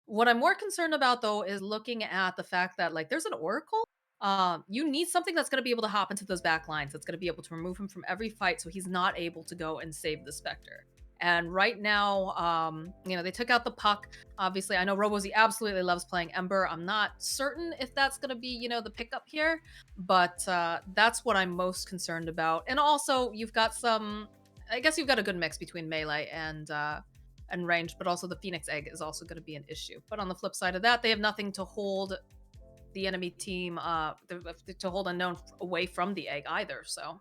What I'm more concerned about though is looking at the fact that like there's an oracle. You need something that's going to be able to hop into those back lines. That's going to be able to remove him from every fight, so he's not able to go and save the Spectre. And right now, they took out the puck. Obviously, I know Robozy absolutely loves playing Ember. I'm not certain if that's going to be, the pickup here, but that's what I'm most concerned about. And also, you've got I guess you've got a good mix between melee and range, but also the Phoenix Egg is also going to be an issue. But on the flip side of that, they have nothing to hold the enemy team, to hold Unknown away from the egg either. So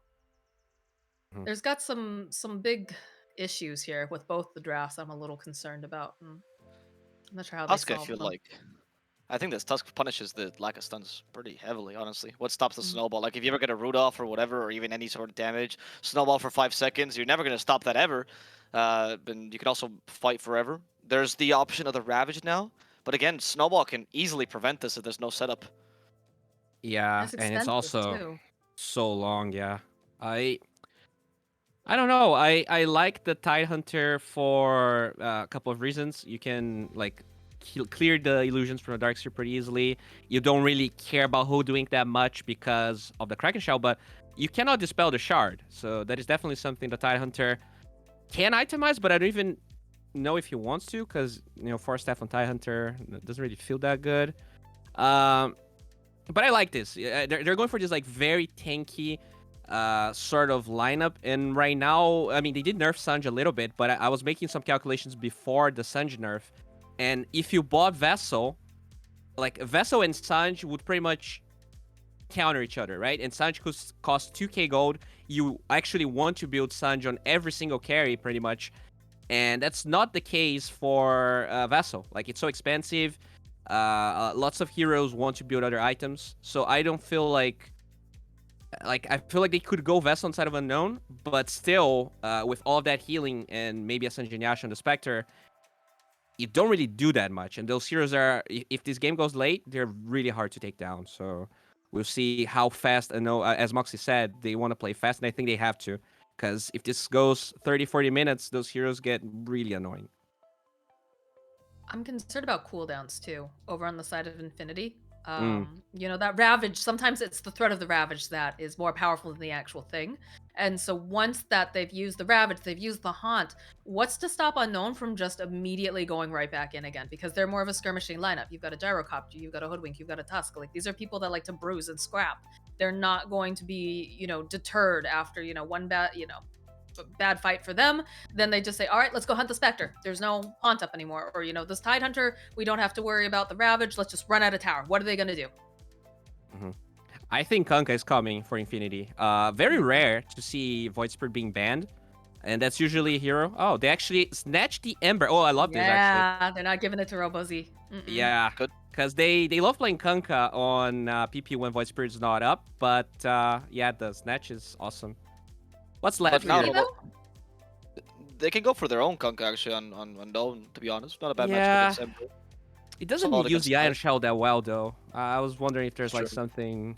Mhm. there's got some big issues here with both the drafts. I'm a little concerned about. I'm not sure how they Tusk, I solve feel them. like. I think this Tusk punishes the lack of stuns pretty heavily, honestly. What stops the Mm. snowball? Like, if you ever get a root off or whatever, or even any sort of damage, snowball for 5 seconds, you're never going to stop that ever. And you can also fight forever. There's the option of the Ravage now, but again, snowball can easily prevent this if there's no setup. And Yeah, it's and it's expensive also too. so long, yeah. I I don't know. I like the Tide Hunter for a couple of reasons. You can like clear the illusions from the Dark Sphere pretty easily. You don't really care about who doing that much because of the Kraken Shell, but you cannot dispel the Shard. So that is definitely something the Tide Hunter can itemize, but I don't even know if he wants to because 4 staff on Tide Hunter doesn't really feel that good. Um, but I like this. They're going for this like very tanky sort of lineup. And right now, I mean, they did nerf Sanj a little bit, but I was making some calculations before the Sanj nerf. And if you bought Vessel, like Vessel and Sanj would pretty much counter each other, right? And Sanj costs 2k gold. You actually want to build Sanj on every single carry, pretty much. And that's not the case for Vessel. Like, it's so expensive. Lots of heroes want to build other items, so I don't feel like I feel like they could go Vessel inside of Unknown, but still, with all of that healing and maybe a Sanjin on the Spectre, you don't really do that much. And those heroes are, if this game goes late, they're really hard to take down. So we'll see how fast. I know, as Moxxi said, they want to play fast, and I think they have to, because if this goes 30, 40 minutes, those heroes get really annoying. I'm concerned about cooldowns too, over on the side of Infinity. Mm. That Ravage, sometimes it's the threat of the Ravage that is more powerful than the actual thing. And so once that they've used the Ravage, they've used the Haunt, what's to stop Unknown from just immediately going right back in again? Because they're more of a skirmishing lineup. You've got a Gyrocopter, you've got a Hoodwink, you've got a Tusk. Like, these are people that like to bruise and scrap. They're not going to be, deterred after, one bad fight for them, then they just say, all right, let's go hunt the Spectre. There's no haunt up anymore. Or, this Tide Hunter, we don't have to worry about the Ravage. Let's just run out of tower. What are they going to do? Hmm. I think Kunkka is coming for Infinity. Very rare to see Void Spirit being banned, and that's usually a hero. Oh, they actually snatched the Ember. Oh, I love this actually. Yeah, they're not giving it to Robozy. Yeah, Good. because they love playing Kunkka on PP when Void Spirit's not up, but yeah, the snatch is awesome. What's For left But now free, here? though? They can go for their own Kunkka actually on Dome, to be honest. Not a bad matchup Yeah. against Ember. It Solid doesn't against use the Iron Iron Shell that well though. I was wondering if there's like True. something,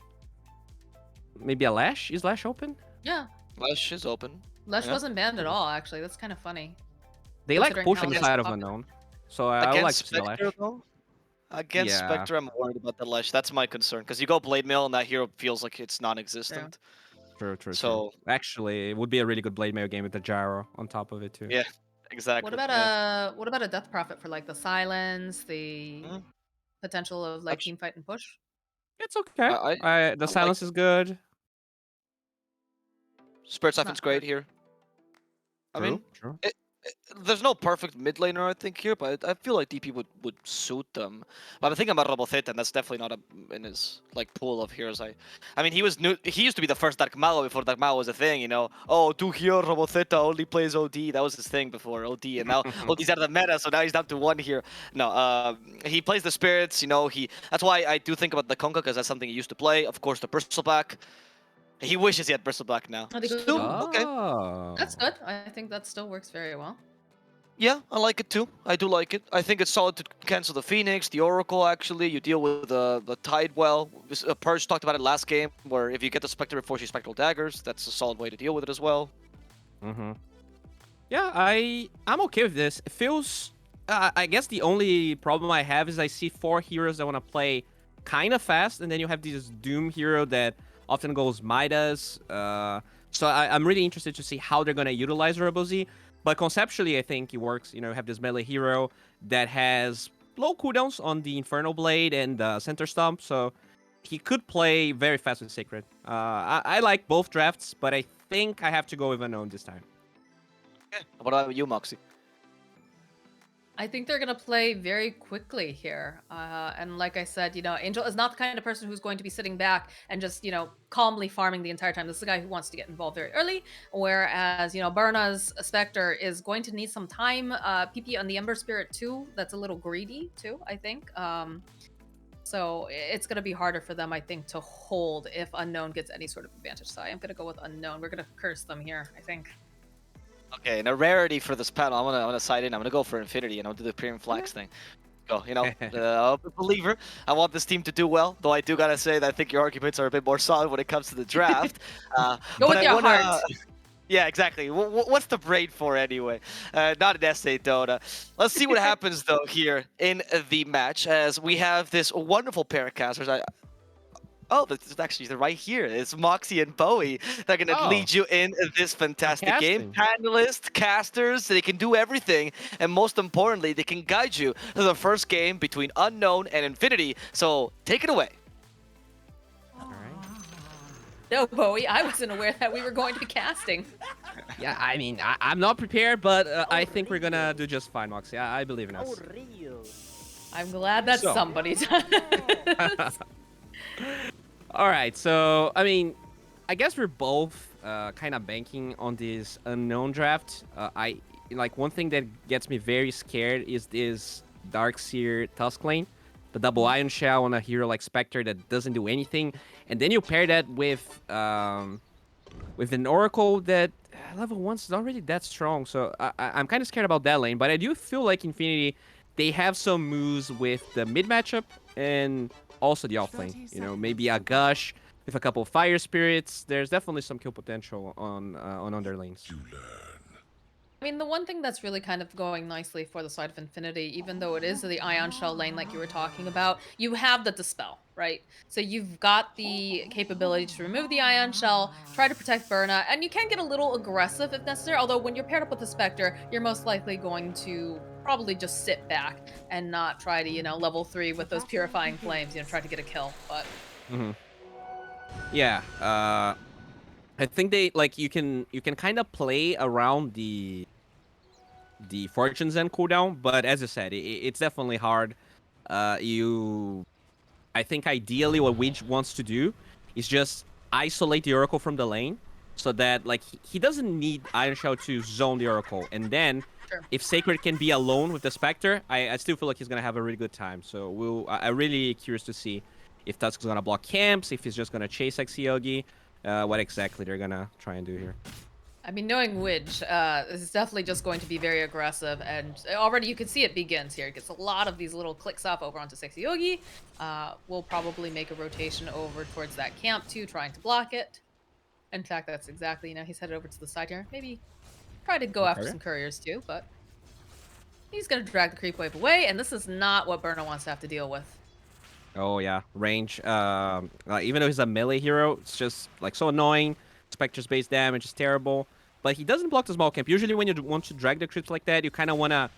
maybe a Lash? Is Lash open? Yeah. Lash is open. Lush Yeah. wasn't banned at all, actually. That's kind of funny. They like Considering how pushing the Lush is side of popular. Unknown, so I would like Against to see the Spectre, Lash. though? Against Yeah. Spectre, I'm worried about the Lesh. That's my concern. Because you go Blade Mail and that hero feels like it's True. non-existent. True, true, true. So, Actually, it would be a really good Blade Mail game with the Gyro on top of it too. yeah, What exactly. about Yeah. a Death Prophet for like the silence, the Mm, potential of like actu- team fight and push? It's okay. I, I, The I like silence is good. Spirit It's not Siphon's great hard. here. I True, mean, true. there's no perfect mid laner, I think, here, but I feel like DP would suit them. But I'm thinking about Roboceta, and that's definitely not in his like pool of heroes. I mean, he was new. He used to be the first Dark Mago before Dark Mago was a thing. Oh, two here, Roboceta only plays OD. That was his thing before OD, and now OD's out of the meta, so now he's down to one here. No, he plays the spirits. That's why I do think about the Konka, because that's something he used to play. Of course, the Bristleback. He wishes he had Bristleback now. I think Still okay. that's Oh. good. I think that still works very well. Yeah, I like it too. I do like it. I think it's solid to cancel the Phoenix, the Oracle, actually. You deal with the Tide well. Purge talked about it last game, where if you get the Spectre before she Spectral Daggers, that's a solid way to deal with it as well. Mm-hmm. Yeah, I'm okay with this. It feels I guess the only problem I have is I see 4 heroes that want to play kind of fast, and then you have this Doom hero that often goes Midas. So I'm really interested to see how they're going to utilize Robo-Z. But conceptually, I think it works. You know, you have this melee hero that has low cooldowns on the Infernal Blade and Center Stomp, so he could play very fast with Sacred. I like both drafts, but I think I have to go with Unknown this time. What about you, Moxxi? I think they're gonna play very quickly here, and like I said, Angel is not the kind of person who's going to be sitting back and just calmly farming the entire time. This is a guy who wants to get involved very early, whereas Berna's Spectre is going to need some time. PP on the Ember Spirit too. That's a little greedy too, I think. So it's gonna be harder for them, I think, to hold if Unknown gets any sort of advantage. So I am gonna go with Unknown. We're gonna curse them here, I think. Okay, and a rarity for this panel. I'm gonna side in. I'm gonna go for Infinity, and I'll do the Premium Flags thing. Go, I'm a believer. I want this team to do well, though I do gotta say that I think your arguments are a bit more solid when it comes to the draft. Go with your heart. Yeah, exactly. What's the brain for anyway? Not an essay, Dota. Let's see what happens though here in the match as we have this wonderful pair of casters. Oh, that's actually right here. It's Moxxi and Bowie that are going to lead you in this fantastic game. Panelists, casters, they can do everything. And most importantly, they can guide you to the first game between Unknown and Infinity. So take it away. All right. No, Bowie, I wasn't aware that we were going to be casting. Yeah, I mean, I'm not prepared, but I think we're going to do just fine, Moxxi. I believe in us. I'm glad that somebody does. All right, so I mean, I guess we're both kind of banking on this Unknown draft. One thing that gets me very scared is this Darkseer Tusk lane, the double Ion Shell on a hero like Spectre that doesn't do anything, and then you pair that with an Oracle that level 1's is already that strong. So I'm kind of scared about that lane, but I do feel like Infinity, they have some moves with the mid matchup and also the off lane, maybe a Gush with a couple of Fire Spirits. There's definitely some kill potential on other lanes. I mean, the one thing that's really kind of going nicely for the side of Infinity, even though it is the Ion Shell lane like you were talking about, you have the Dispel, right? So you've got the capability to remove the Ion Shell, try to protect Berna, and you can get a little aggressive if necessary, although when you're paired up with the Spectre, you're most likely going to probably just sit back and not try to, level 3 with those Purifying Flames, try to get a kill, but... Yeah, I think you can kind of play around the Fortune's End cooldown, but as I said, it's definitely hard. I think ideally what Widge wants to do is just isolate the Oracle from the lane, so that he doesn't need Iron Shell to zone the Oracle, and then if Sacred can be alone with the Spectre, I still feel like he's gonna have a really good time. So I'm really curious to see if Tusk's gonna block camps, if he's just gonna chase Axiogi, what exactly they're gonna try and do here. I mean, knowing Widge, this is definitely just going to be very aggressive, and already you can see it begins here. It gets a lot of these little clicks off over onto Sexyogi. We'll probably make a rotation over towards that camp too, trying to block it. In fact, that's exactly, he's headed over to the side here. Maybe try to go after some couriers too, but he's going to drag the creep wave away, and this is not what Berna wants to have to deal with. Oh yeah, range. Even though he's a melee hero, it's just so annoying. Spectre's base damage is terrible, but he doesn't block the small camp. Usually when you want to drag the creeps like that, you kind of want to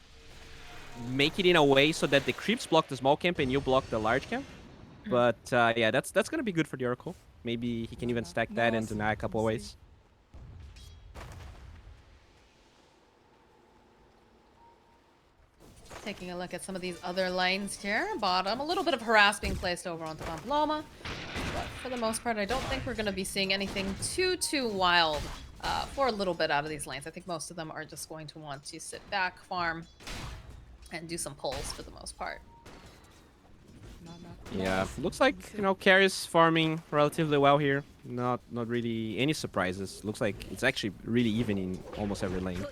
make it in a way so that the creeps block the small camp and you block the large camp. But yeah, that's going to be good for the Oracle. Maybe he can even stack that and deny a couple of ways. Taking a look at some of these other lanes here. Bottom, a little bit of harass being placed over onto Pamploma. But for the most part, I don't think we're going to be seeing anything too wild for a little bit out of these lanes. I think most of them are just going to want to sit back, farm, and do some pulls for the most part. Yeah, looks like, Carrie's farming relatively well here. Not really any surprises. Looks like it's actually really even in almost every lane.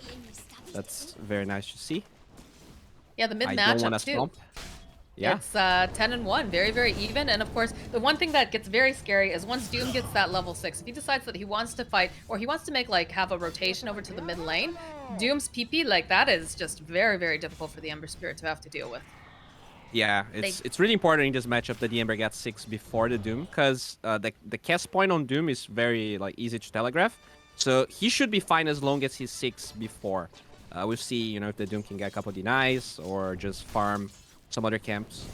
That's very nice to see. Yeah, the mid I don't want matchup to too. stomp. Yeah. It's 10-1, very, very even. And of course, the one thing that gets very scary is once Doom gets that level 6, if he decides that he wants to fight or he wants to make like have a rotation over to the mid lane, Doom's PP, like that is just very, very difficult for the Ember Spirit to have to deal with. Yeah, it's really important in this matchup that the Ember gets 6 before the Doom, because the cast point on Doom is very like easy to telegraph. So he should be fine as long as he's 6 before. We'll see, you know, if the Doom can get a couple denies or just farm some other camps.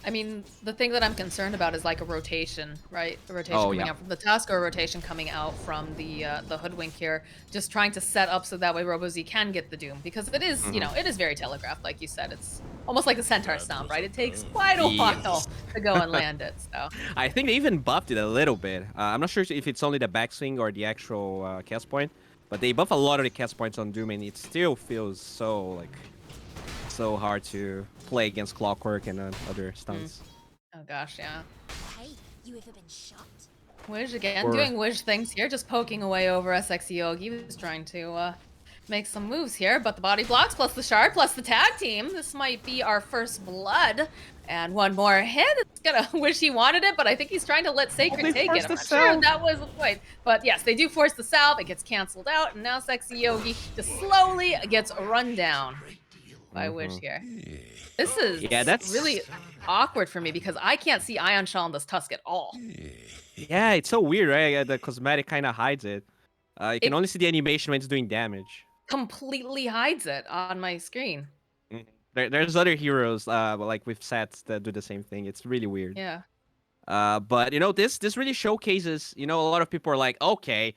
I mean, the thing that I'm concerned about is like a rotation, right? A rotation coming yeah. out from the Tusk or a rotation coming out from the Hoodwink here. Just trying to set up so that way RoboZ can get the Doom, because it is, you know, it is very telegraphed, like you said. It's almost like a Centaur Stomp, right? It takes quite a while to go and land it. So I think they even buffed it a little bit. I'm not sure if it's only the backswing or the actual cast point, but they buff a lot of the cast points on Doom, and it still feels so like so hard to play against Clockwork and other stunts. Oh gosh, yeah. Hey, you ever been shot? Wish again, Or- doing Wish things here, just poking away over us. Sexy Yogi was trying to make some moves here, but the body blocks plus the shard plus the tag team. This might be our first blood. And one more hit. It's gonna wish he wanted it, but I think he's trying to let Sacred they take forced it. I'm the not sure salve. if that was the point. But yes, they do force the salve. It gets canceled out, and now Sexy Yogi just slowly gets run down by Wish here. This is that's really awkward for me because I can't see Ion Shell on this Tusk at all. Yeah, it's so weird, right? The cosmetic kind of hides it. You can It- only see the animation when it's doing damage. Completely hides it on my screen. There's other heroes, like with sets that do the same thing. It's really weird. Yeah. But you know, this really showcases. You know, a lot of people are like, okay,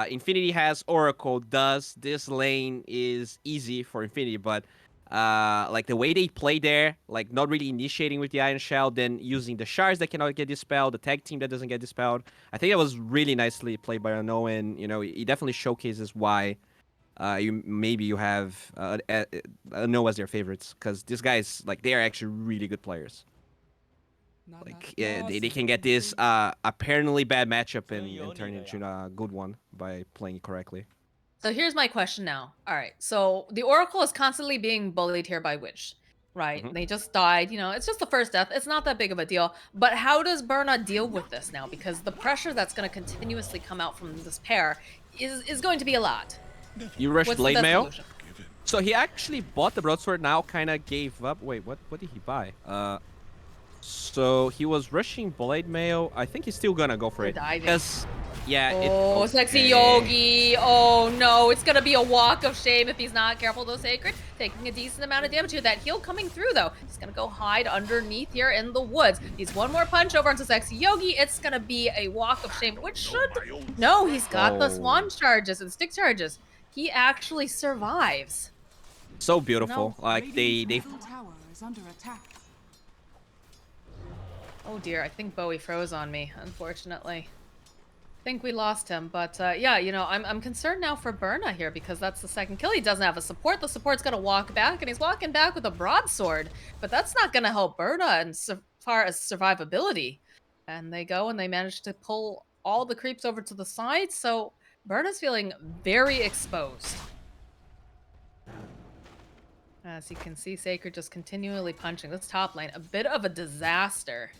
Infinity has Oracle. Thus, this lane is easy for Infinity. But like the way they play there, like not really initiating with the Iron Shell, then using the shards that cannot get dispelled, the tag team that doesn't get dispelled. I think that was really nicely played by Ano, and you know, it definitely showcases why. You have Ano as their favorites, because these guys, like, they are actually really good players. Like they can get this apparently bad matchup and turn it into a good one by playing it correctly. So here's my question now. All right. So the Oracle is constantly being bullied here by Witch, right? Mhm. They just died. You know, it's just the first death. It's not that big of a deal. But how does Berna deal with this now? Because the pressure that's going to continuously come out from this pair is going to be a lot. You rushed What's the Blade best Mail. solution? So he actually bought the broadsword. Now kind of gave up. Wait, what did he buy? So he was rushing Blade Mail. I think he's still gonna go for it. Diving. Because yeah. Oh, Sexy Yogi. Oh no, it's gonna be a walk of shame if he's not careful though, Sacred. Taking a decent amount of damage here. That heal coming through though. He's gonna go hide underneath here in the woods. He's one more punch over onto Sexy Yogi. It's gonna be a walk of shame, which should... No, he's got the swan charges and stick charges. He actually survives. So beautiful. No. Like they Tower is under attack. Oh dear, I think Bowie froze on me, unfortunately. I think we lost him, but yeah, you know, I'm concerned now for Berna here because that's the second kill. He doesn't have a support. The support's gonna walk back, and he's walking back with a broadsword, but that's not gonna help Berna as far as survivability. And they go and they manage to pull all the creeps over to the side, so Berna's feeling very exposed. As you can see, Sacred just continually punching this top lane. A bit of a disaster.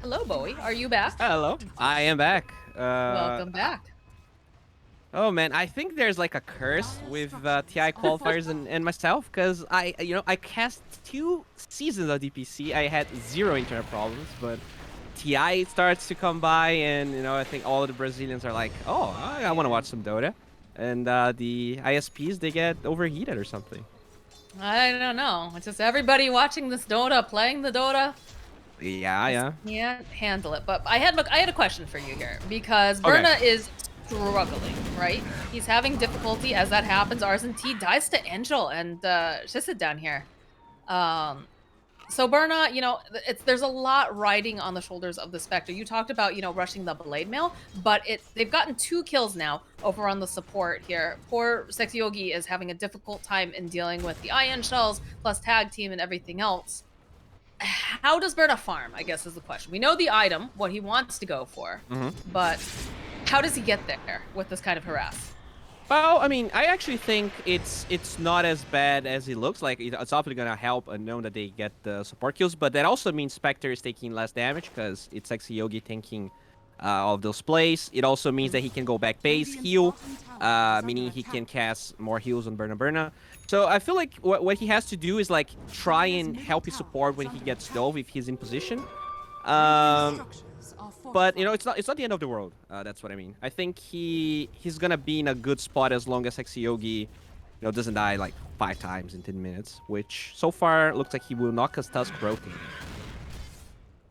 Hello, Bowie. Are you back? Hello. I am back. Welcome back. Oh man, I think there's like a curse with TI qualifiers and myself, because I cast 2 seasons of DPC. I had 0 internet problems, but TI starts to come by, and you know, I think all of the Brazilians are like, oh, I want to watch some Dota, and the ISPs, they get overheated or something. I don't know. It's just everybody watching this Dota, playing the Dota. Yeah. Can't handle it. But I had a question for you here because Okay. Berna is struggling, right? He's having difficulty as that happens. RSNT dies to Angel and Shissa down here. So Berna, you know, there's a lot riding on the shoulders of the Spectre. You talked about, you know, rushing the Blade Mail, but they've gotten 2 kills now over on the support here. Poor Sexy Yogi is having a difficult time in dealing with the Ion Shells plus tag team and everything else. How does Berna farm, I guess is the question. We know the item, what he wants to go for, but how does he get there with this kind of harass? Well, I mean, I actually think it's not as bad as it looks like. It's obviously gonna help unknown that they get the support kills, but that also means Spectre is taking less damage because it's Sexy Yogi tanking all of those plays. It also means that he can go back base, heal, meaning he can cast more heals on Burna. So I feel like what he has to do is like try and help his support when he gets dove if he's in position. Um, but you know, it's not the end of the world. That's what I mean. I think he's gonna be in a good spot as long as Sexy Yogi, doesn't die like 5 times in 10 minutes, which so far looks like he will not cause Tusk broken.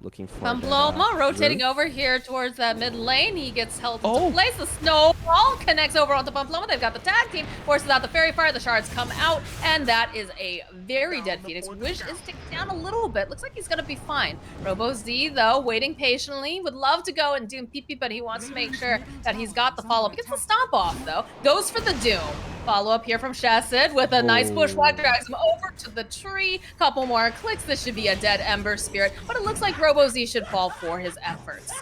Looking for Pamploma rotating rune. over here towards that mid lane. He gets held into Oh. place. The snowball connects over onto Pamploma. They've got the tag team, forces out the fairy fire. The shards come out, and that is a very dead Phoenix. Wish is ticked down a little bit. Looks like he's gonna be fine. Robo Z, though, waiting patiently. Would love to go and Doom PP, but he wants to make sure that he's got the follow-up. He gets the stomp off, though. Goes for the Doom. Follow-up here from Shassid with a nice bushwhack. Drags him over to the tree. Couple more clicks. This should be a dead Ember Spirit, but it looks like Robo Z should fall for his efforts.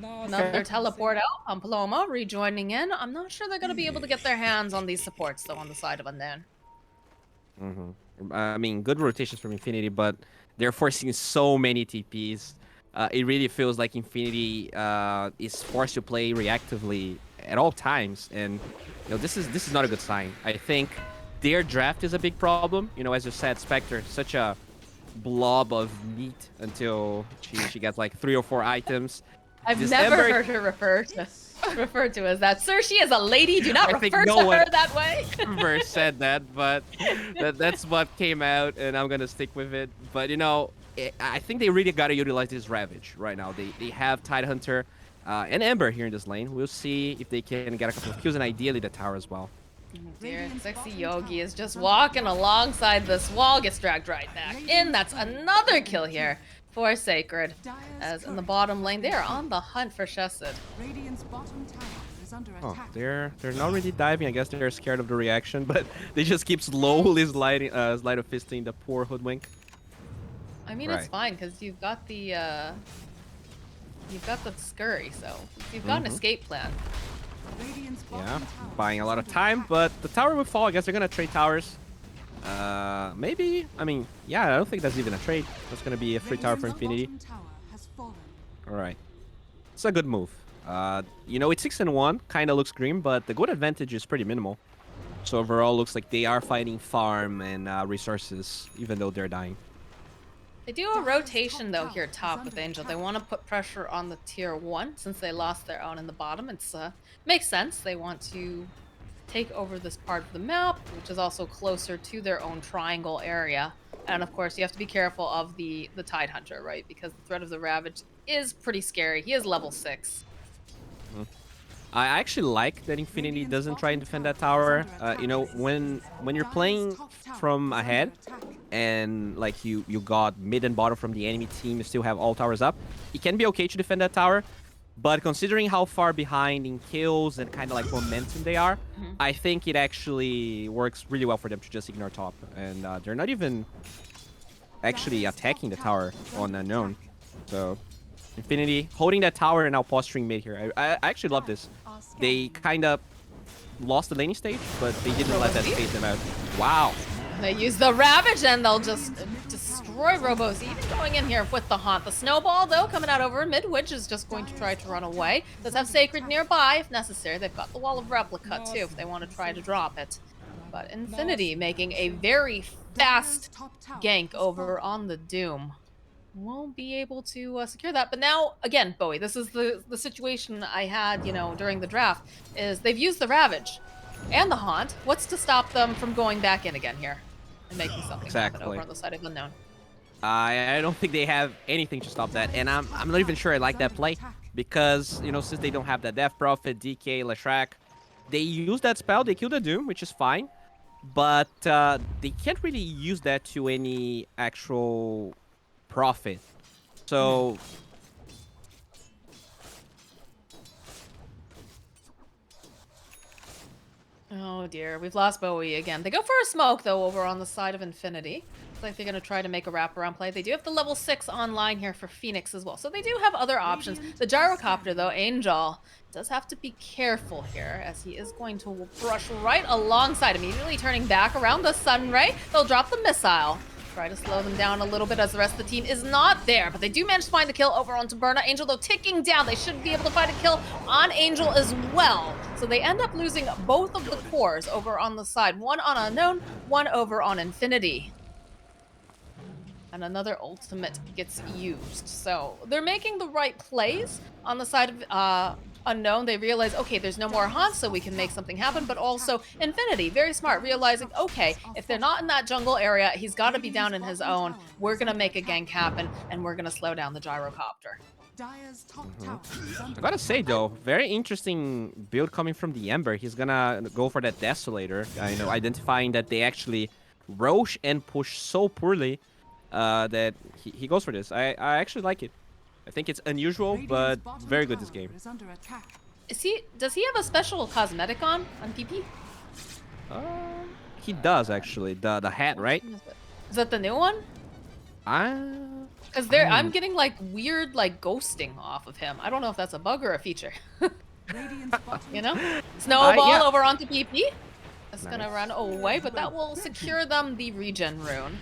Another teleport out. Pamploma rejoining in. I'm not sure they're going to be able to get their hands on these supports, though, on the side of Unknown. I mean, good rotations from Infinity, but they're forcing so many TPs. It really feels like Infinity is forced to play reactively at all times, and this is not a good sign. I think their draft is a big problem. As you said, Spectre, such a blob of meat until she gets like 3 or 4 items. I've never heard her referred to as that. Sir, she is a lady. Do not refer to her that way. Never said that, but that's what came out, and I'm gonna stick with it. But I think they really gotta utilize this Ravage right now. They have Tidehunter and Ember here in this lane. We'll see if they can get a couple of kills, and ideally the tower as well. Dear, Sexy Yogi is just walking alongside this wall, gets dragged right back in. That's another kill here for Sacred. As in the bottom lane, they are on the hunt for Shassid. Oh, they're not really diving. I guess they're scared of the reaction, but they just keep slowly slide of fisting the poor Hoodwink. I mean, it's fine because you've got the scurry, so you've got an escape plan. Yeah, buying a lot of time, but the tower will fall. I guess they're gonna trade towers. Maybe. I mean, yeah, I don't think that's even a trade. That's gonna be a free tower for Infinity. All right, it's a good move. It's 6-1, kind of looks grim, but the gold advantage is pretty minimal. So overall, looks like they are fighting farm and resources, even though they're dying. They do a rotation, though, here top with Angel. They want to put pressure on the tier 1 since they lost their own in the bottom. It's makes sense. They want to take over this part of the map, which is also closer to their own triangle area. And of course, you have to be careful of the Tidehunter, right? Because the threat of the Ravage is pretty scary. He is level 6. I actually like that Infinity doesn't try and defend that tower. When you're playing from ahead and like you got mid and bottom from the enemy team, you still have all towers up, it can be okay to defend that tower. But considering how far behind in kills and kind of like momentum they are, I think it actually works really well for them to just ignore top. And they're not even actually attacking the tower on Unknown. So Infinity holding that tower and now posturing mid here. I actually love this. They kind of lost the laning stage, but they didn't let that phase them out. Wow. They use the Ravage and they'll just destroy Robos, even going in here with the Haunt. The Snowball, though, coming out over mid, which is just going to try to run away. Does have Sacred nearby if necessary. They've got the Wall of Replica, too, if they want to try to drop it. But Infinity making a very fast gank over on the Doom. Won't be able to secure that. But now, again, Bowie, this is the situation I had, during the draft, is they've used the Ravage and the Haunt. What's to stop them from going back in again here and making something happen over on the side of Unknown? I don't think they have anything to stop that, and I'm not even sure I like that play because since they don't have that Death Prophet, DK, Leshrac, they use that spell, they kill the Doom, which is fine, but they can't really use that to any actual profit. So Oh dear, we've lost Bowie again. They go for a smoke though over on the side of Infinity. Looks like they're gonna try to make a wraparound play. They do have the level 6 online here for Phoenix as well, so they do have other options. The gyrocopter though, Angel, does have to be careful here as he is going to brush right alongside, immediately turning back around the Sun Ray. They'll drop the missile. Try to slow them down a little bit as the rest of the team is not there, but they do manage to find the kill over on Taberna. Angel, though, ticking down. They should be able to find a kill on Angel as well. So they end up losing both of the cores over on the side. One on Unknown, one over on Infinity. And another ultimate gets used. So they're making the right plays on the side of Unknown. They realize, okay, there's no more haunts, so we can make something happen. But also Infinity, very smart, realizing, okay, if they're not in that jungle area, he's got to be down in his own. We're going to make a gank happen, and we're going to slow down the gyrocopter. Dire's top tower is under I gotta say though, very interesting build coming from the Ember. He's gonna go for that Desolator. Identifying that they actually roche and push so poorly that he goes for this. I actually like it. I think it's unusual, but very good this game. is under attack. Does he have a special cosmetic on PP? He does actually. The hat, right? Is that the new one? Because I'm getting like weird like ghosting off of him. I don't know if that's a bug or a feature. Radiant's bottom You know? Snowball yeah. over onto PP. It's gonna Nice. run away, but that will secure them the regen rune.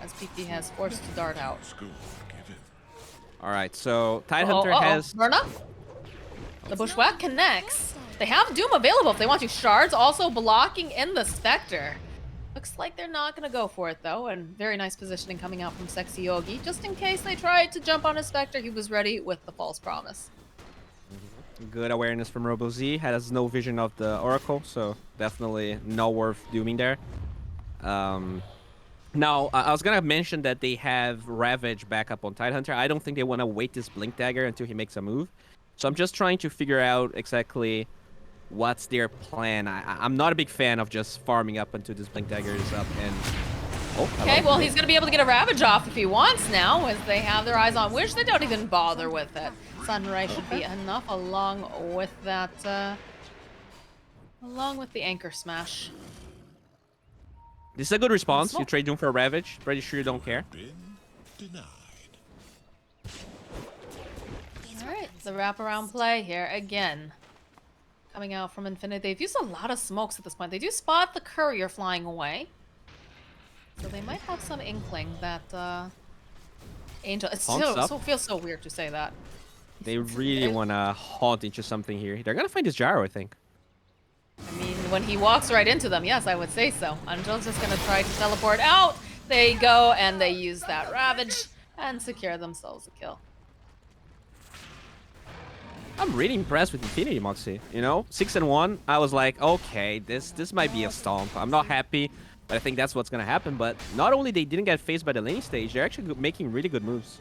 As PP has forced to dart out. All right, so Tidehunter has. Verna? The Bushwhack connects. They have Doom available if they want to. Shards also blocking in the Spectre. Looks like they're not going to go for it, though, and very nice positioning coming out from Sexy Yogi. Just in case they tried to jump on his Spectre, he was ready with the False Promise. Good awareness from RoboZ. Has no vision of the Oracle, so definitely not worth dooming there. Now, I was gonna mention that they have Ravage back up on Tidehunter. I don't think they want to wait this Blink Dagger until he makes a move. So I'm just trying to figure out exactly what's their plan. I'm not a big fan of just farming up until this Blink Dagger is up and... Oh, hello. Okay, well, he's going to be able to get a Ravage off if he wants now, as they have their eyes on Wish. They don't even bother with it. Sunrise should be enough along with that, along with the Anchor Smash. This is a good response. You trade Doom for a Ravage. Pretty sure you don't care. Alright, the wraparound play here again. Coming out from Infinity. They've used a lot of smokes at this point. They do spot the courier flying away. So they might have some inkling that Angel... It still feels so weird to say that. They really want to haunt into something here. They're going to find this gyro, I think. I mean, when he walks right into them, yes, I would say so. Angel's just going to try to teleport out. They go and they use that Ravage and secure themselves a kill. I'm really impressed with Infinity, Moxxi. You know, 6-1. I was like, okay, this might be a stomp. I'm not happy, but I think that's what's gonna happen. But not only they didn't get phased by the laning stage, they're actually making really good moves.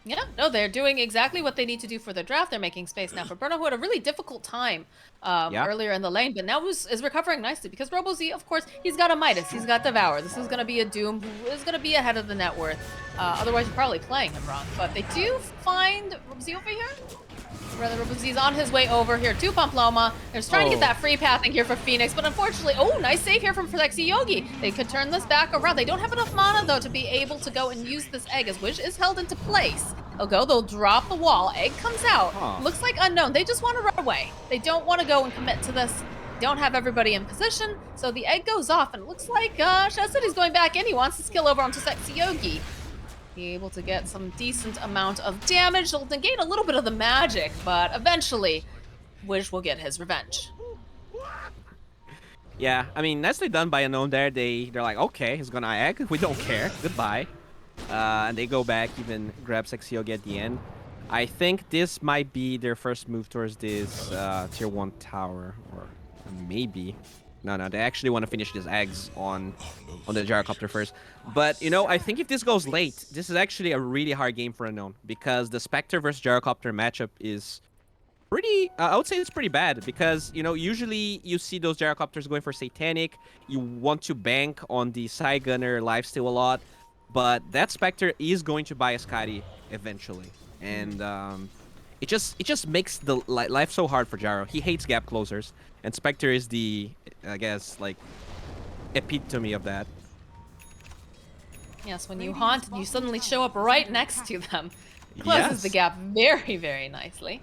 Yeah, no, they're doing exactly what they need to do for the draft. They're making space now for Bruno, who had a really difficult time earlier in the lane, but now is recovering nicely because RoboZ, of course, he's got a Midas, he's got Devour. This is going to be a Doom who is going to be ahead of the net worth. Otherwise, you're probably playing him wrong. But they do find RoboZ over here. Rather, RoboZ's on his way over here to Pamplona. They're just trying to get that free pathing here for Phoenix, but unfortunately, oh, nice save here from Sexy Yogi. They could turn this back around. They don't have enough mana, though, to be able to go and use this egg, as Wish is held into place. They'll drop the wall. Egg comes out. Looks like Unknown. They just want to run away. They don't want to go and commit to this. Don't have everybody in position, so the egg goes off, and it looks like Shazadi's going back in. He wants to skill over onto Sexy Yogi. Be able to get some decent amount of damage. They'll negate a little bit of the magic, but eventually, Wish will get his revenge. Yeah, I mean, nicely done by Unknown there. They're like, okay, he's gonna egg. We don't care. Goodbye. And they go back, even grab Sexy Yogi at the end. I think this might be their first move towards this tier 1 tower, or maybe. No, they actually want to finish these eggs on the gyrocopter first. But, you know, I think if this goes late, this is actually a really hard game for Unknown, because the Spectre versus gyrocopter matchup is pretty, I would say it's pretty bad, because, you know, usually you see those gyrocopters going for Satanic. You want to bank on the Side Gunner lifesteal a lot, but that Spectre is going to buy a Scotty eventually. And it just makes the life so hard for Gyro. He hates gap closers. And Spectre is the, I guess, like, epitome of that. Yes, when you haunt, you suddenly show up right next to them. Closes the Yes. gap very, very nicely.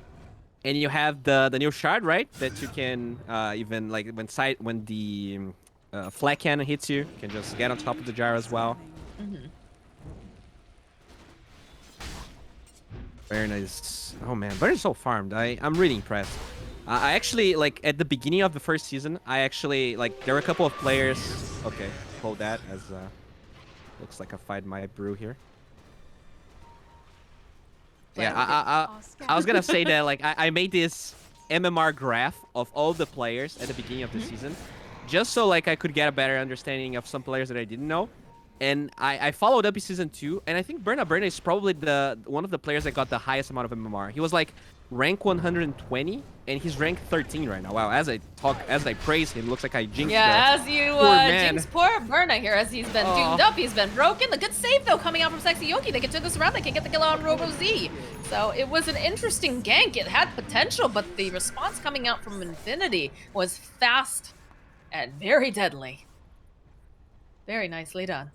And you have the new shard, right? That you can even like when the flat cannon hits you, you can just get on top of the gyro as well. Very nice. Oh man, Burn is so farmed. I'm really impressed. I actually like at the beginning of the first season. I actually like there were a couple of players. Okay, hold that as looks like a fight might brew here. Yeah, I was gonna say that like I made this MMR graph of all the players at the beginning of the season, just so like I could get a better understanding of some players that I didn't know. And I followed up in season 2, and I think Burna is probably one of the players that got the highest amount of MMR. He was like rank 120, and he's rank 13 right now. Wow, as I praise him, looks like I jinxed Yeah, as you poor man. jinx poor Burna here, as he's been doomed up, he's been broken. The good save though coming out from Sexy Yoki. They can turn this around, they can get the kill on Robo Z. So it was an interesting gank. It had potential, but the response coming out from Infinity was fast and very deadly. Very nicely done.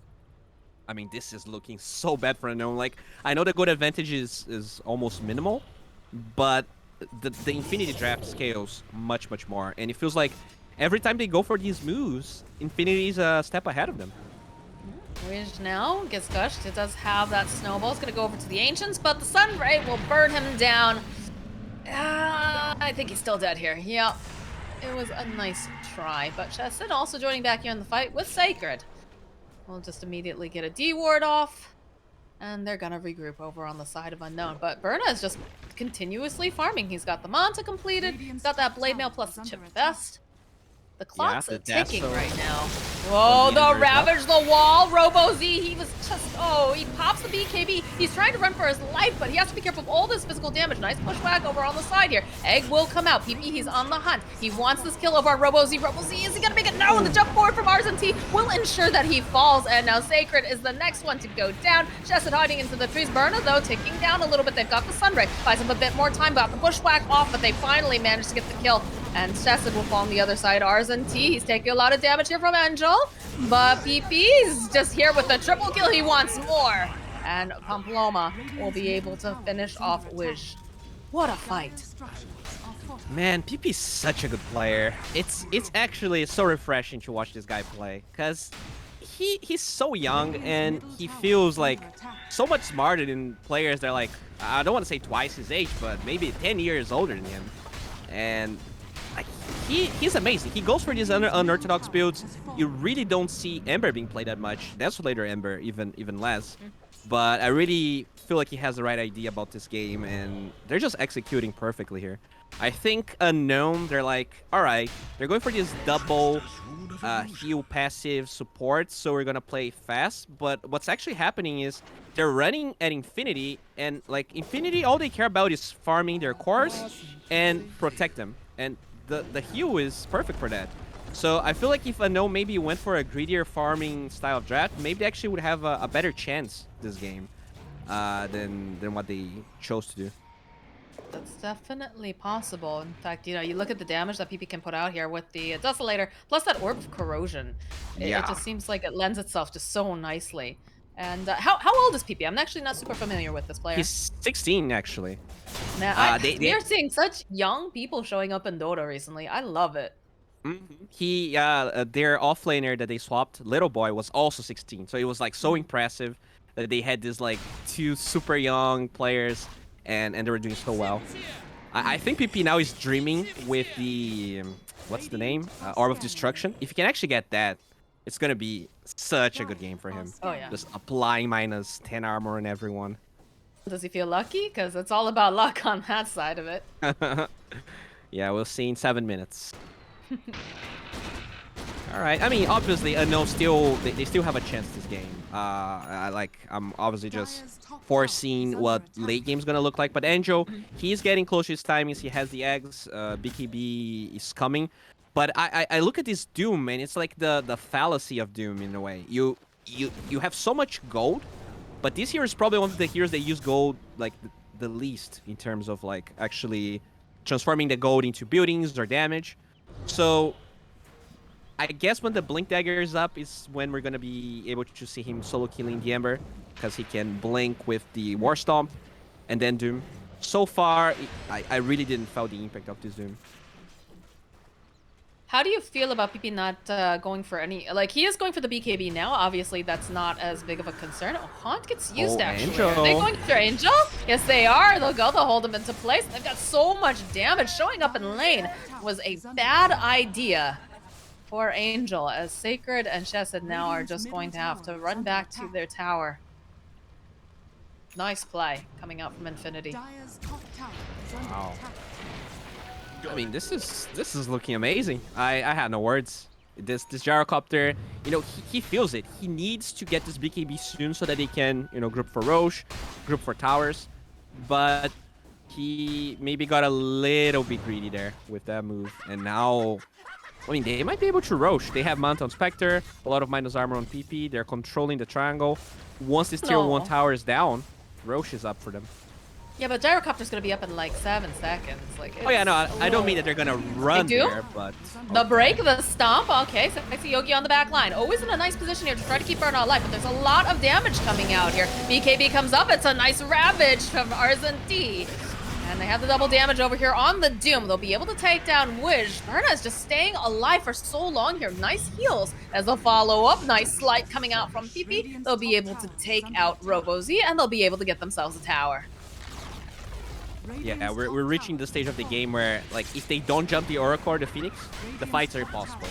I mean, this is looking so bad for Unknown. Like, I know the good advantage is almost minimal, but the Infinity draft scales much, much more. And it feels like every time they go for these moves, Infinity's a step ahead of them. Ridge now gets gushed. It does have that snowball. It's going to go over to the Ancients, but the Sunray will burn him down. I think he's still dead here. Yep. It was a nice try, but Chesed also joining back here in the fight with Sacred. We'll just immediately get a D ward off, and they're gonna regroup over on the side of Unknown. But Burna is just continuously farming. He's got the Manta completed, he's got that Blade Mail plus the Chip Vest. The clock's the ticking Dasso right now. Whoa, the the Ender Ravage the wall! Robo Z, he was just, oh, he pops the BKB. He's trying to run for his life, but he has to be careful of all this physical damage. Nice pushback over on the side here. Egg will come out. PP, he's on the hunt. He wants this kill over Robo Z. Robo Z, is he gonna make it? No, the jump forward from T will ensure that he falls, and now Sacred is the next one to go down. Chesed hiding into the trees. Burna, though, ticking down a little bit. They've got the Sunray. Buys him a bit more time, got the bushwhack off, but they finally managed to get the kill. And Chesed will fall on the other side. T, he's taking a lot of damage here from Angel, but PP's just here with the triple kill. He wants more. And Pamploma will be able to finish off Wish. What a fight. Man, PP's such a good player. It's actually so refreshing to watch this guy play, because he's so young and he feels like so much smarter than players that are like, I don't want to say twice his age, but maybe 10 years older than him. And like, he's amazing. He goes for these unorthodox builds. You really don't see Ember being played that much. That's later Ember even less. But I really feel like he has the right idea about this game, and they're just executing perfectly here. I think Unknown, they're like, all right, they're going for this double heal passive support, so we're gonna play fast. But what's actually happening is they're running at Infinity, and like Infinity, all they care about is farming their cores and protect them. And the heal is perfect for that. So I feel like if Unknown maybe went for a greedier farming style of draft, maybe they actually would have a better chance this game than what they chose to do. That's definitely possible. In fact, you know, you look at the damage that PP can put out here with the Desolator, plus that Orb of Corrosion. It just seems like it lends itself just so nicely. And how old is PP? I'm actually not super familiar with this player. He's 16, actually. Man, we are seeing such young people showing up in Dota recently. I love it. He, their offlaner that they swapped, Little Boy, was also 16. So it was like so impressive that they had this like 2 super young players, and they were doing so well. I think PP now is dreaming with the, what's the name? Orb of Destruction. If you can actually get that, it's gonna be such a good game for him. Oh yeah. Just applying minus 10 armor on everyone. Does he feel lucky? Because it's all about luck on that side of it. Yeah, we'll see in 7 minutes. All right. I mean, obviously, Unknown they still have a chance this game. I'm obviously just foreseeing what late game's gonna look like. But Angel, he's getting close to his timings. He has the eggs. BKB is coming. But I look at this Doom, and it's like the fallacy of Doom in a way. You have so much gold, but this hero is probably one of the heroes that use gold like the least in terms of like actually transforming the gold into buildings or damage. So I guess when the Blink Dagger is up is when we're gonna be able to see him solo killing the Ember, because he can Blink with the War Stomp and then Doom. So far, I really didn't feel the impact of this Doom. How do you feel about PP not going for any... Like, he is going for the BKB now. Obviously, that's not as big of a concern. Oh, Haunt gets used, Oh, actually. Are they Angel. going for Angel? Yes, they are. They'll go. They'll hold him into place. They've got so much damage. Showing up in lane was a bad idea for Angel, as Sacred and Chesed now are just going to have to run back to their tower. Nice play coming out from Infinity. Dire's top tower is under Wow. attack. I mean, this is looking amazing. I had no words. This gyrocopter, you know, he feels it. He needs to get this BKB soon so that he can, you know, group for Roche, group for towers. But he maybe got a little bit greedy there with that move. And now, I mean, they might be able to Roche. They have Mount on Spectre, a lot of minus armor on PP. They're controlling the triangle. Once this tier 1 No. tower is down, Roche is up for them. Yeah, but Gyrocopter's gonna be up in like 7 seconds. Like, Oh yeah, no, it's a I don't mean little- that they're gonna run do? there, but The break, the stomp. Okay, so Sexy Yogi on the back line. Always in a nice position here to try to keep Burn alive, but there's a lot of damage coming out here. BKB comes up. It's a nice Ravage from Arzenti. And they have the double damage over here on the Doom. They'll be able to take down Wish. Berna is just staying alive for so long here. Nice heals as a follow-up. Nice slight coming out from PP. They'll be able to take out RoboZ, and they'll be able to get themselves a tower. yeah, we're reaching the stage of the game where, like, if they don't jump the Oracle or the Phoenix, the fights are impossible.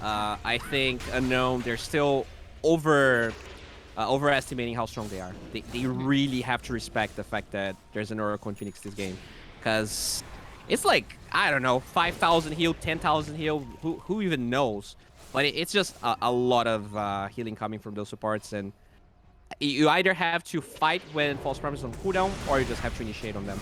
I think Unknown, they're still overestimating how strong they are. They really have to respect the fact that there's an Oracle and Phoenix this game, because it's like, I don't know, 5,000 heal, 10,000 heal, who even knows? But it's just a lot of healing coming from those supports, and you either have to fight when False Promise is on cooldown, or you just have to initiate on them.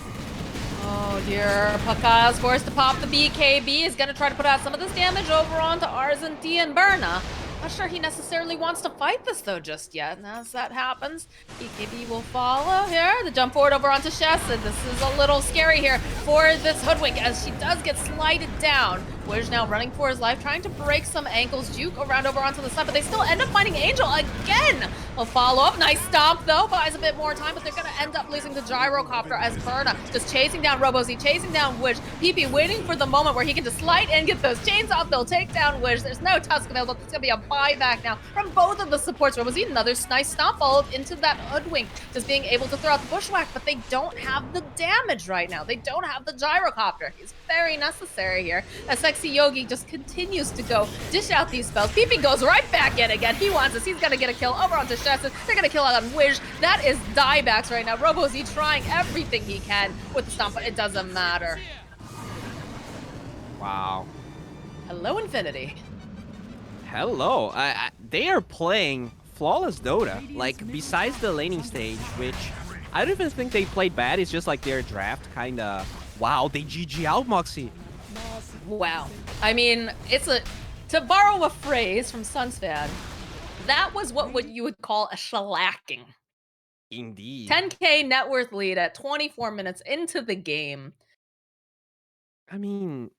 Oh dear, Paka is forced to pop the BKB. Is gonna try to put out some of this damage over onto Arzenti and Berna. Not sure he necessarily wants to fight this though just yet. And as that happens, BKB will follow here. The jump forward over onto Chesed. This is a little scary here for this Hoodwink as she does get slided down. Wiz now running for his life, trying to break some ankles. Juke around over onto the side, but they still end up finding Angel again. A follow-up. Nice stomp, though. Buys a bit more time, but they're going to end up losing the Gyrocopter as Berna just chasing down RoboZ, chasing down Wish. PP waiting for the moment where he can just slide and get those chains off. They'll take down Wish. There's no Tusk available. It's going to be a buyback now from both of the supports. RoboZ, another nice stomp followed into that Hoodwink, just being able to throw out the Bushwhack, but they don't have the damage right now. They don't have the Gyrocopter. He's very necessary here. As Sexy Yogi just continues to go dish out these spells. PP goes right back in again. He wants this. He's going to get a kill over onto Chesed. They're going to kill out on Wish. That is diebacks right now. RoboZ trying everything he can with the stomp, but it doesn't matter. Wow. Hello, Infinity. Hello. They are playing flawless Dota. Like, besides the laning stage, which I don't even think they played bad. It's just like their draft kind of... Wow, they GG out, Moxxi. Wow. I mean, it's a... To borrow a phrase from Sunsfan, that was what you would call a shellacking. Indeed. 10K net worth lead at 24 minutes into the game. I mean,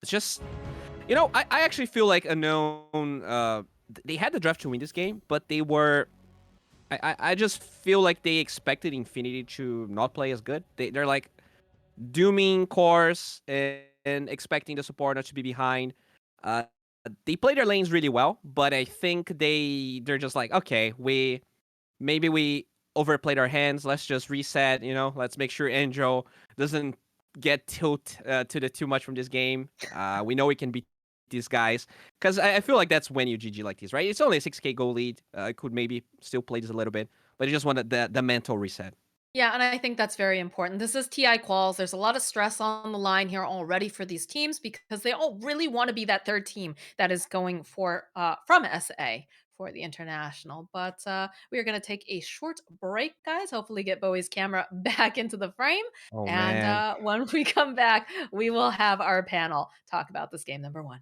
it's just... You know, I actually feel like Unknown... they had the draft to win this game, but they were... I just feel like they expected Infinity to not play as good. They're like dooming cores and expecting the support not to be behind. They play their lanes really well, but I think they're just like, okay, maybe we overplayed our hands. Let's just reset. You know, let's make sure Angel doesn't get tilted too much from this game. We know we can beat these guys, because I feel like that's when you GG like this, right? It's only a 6k goal lead. I could maybe still play this a little bit, but I just wanted the mental reset. Yeah, and I think that's very important. This is TI quals. There's a lot of stress on the line here already for these teams because they all really want to be that third team that is going for from SA for the international. But we are going to take a short break, guys. Hopefully get Bowie's camera back into the frame. Oh And man. when we come back, we will have our panel talk about this game number 1.